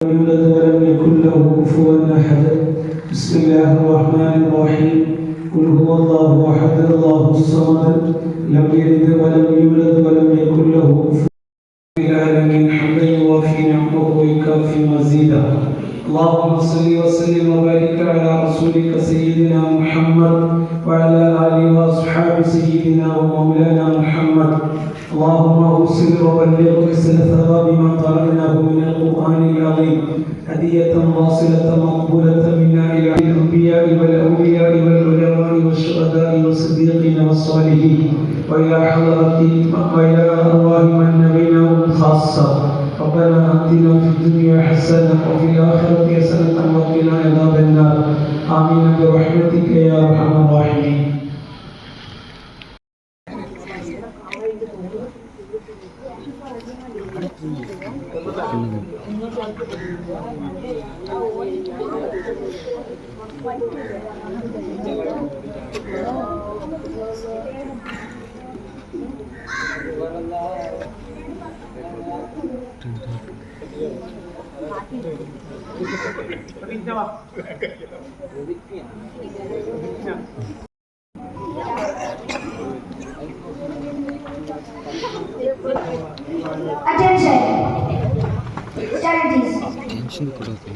يولد ولم يكن له كفوا أحد. بسم الله الرحمن الرحيم. قل هو الله أحد الله الصمد لم يلد ولم يولد ولم يكن له كفوا العالمين. حمدا يوافي نعمه ويكافي مزيدا. اللهم صل وسلم وبارك على رسولك سيدنا محمد وعلى آله وأصحاب سيدنا ومولانا محمد. اللهم اوصل وبلغ رسالة ثواب ما قرأناه من القرآن العظيم هدية واصلة مقبولة منا إلى الأنبياء والأولياء والعلماء والشهداء والصديقين والصالحين وإلى حضرتهم وإلى أرواح من بينهم خاصة. ربنا آتنا في الدنيا حسنة وفي الآخرة حسنة وقنا عذاب النار. آمين برحمتك يا أرحم الراحمين. Attention. Studies.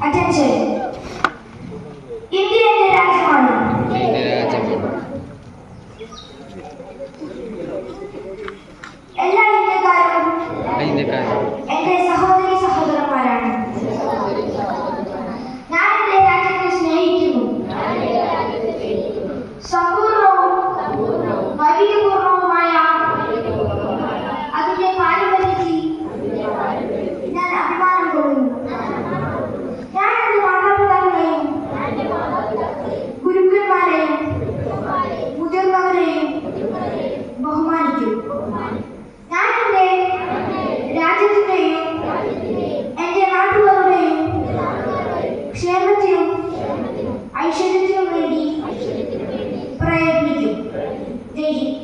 Attention. ഇന്ത്യയുടെ രാജ്യമാണ്. എല്ലാ ഇന്ത്യക്കാരും എന്റെ സഹോദരി സഹോദരന്മാരാണ്. ഞാൻ എന്റെ രാജ്യത്തെ സ്നേഹിക്കുന്നു. സമ്പൂർണവും വൈവിധ്യപൂർണവുമായ അതിന്റെ പാരമ്പര്യത്തിൽ ഞാൻ അഭിമാനം കൊള്ളുന്നു. ഞാൻ എന്റെ മാതാപിതാക്കളെയും ഗുരുക്കന്മാരെയും മുതിർന്നവരെയും ബഹുമാനിക്കും. ഞാൻ എന്റെ രാജ്യത്തിന്റെയും എന്റെ നാട്ടുകാരുടെയും ക്ഷേമത്തിനും ഐശ്വര്യത്തിനും വേണ്ടി പ്രയത്നിക്കും. ജയ് ഹിന്ദ്.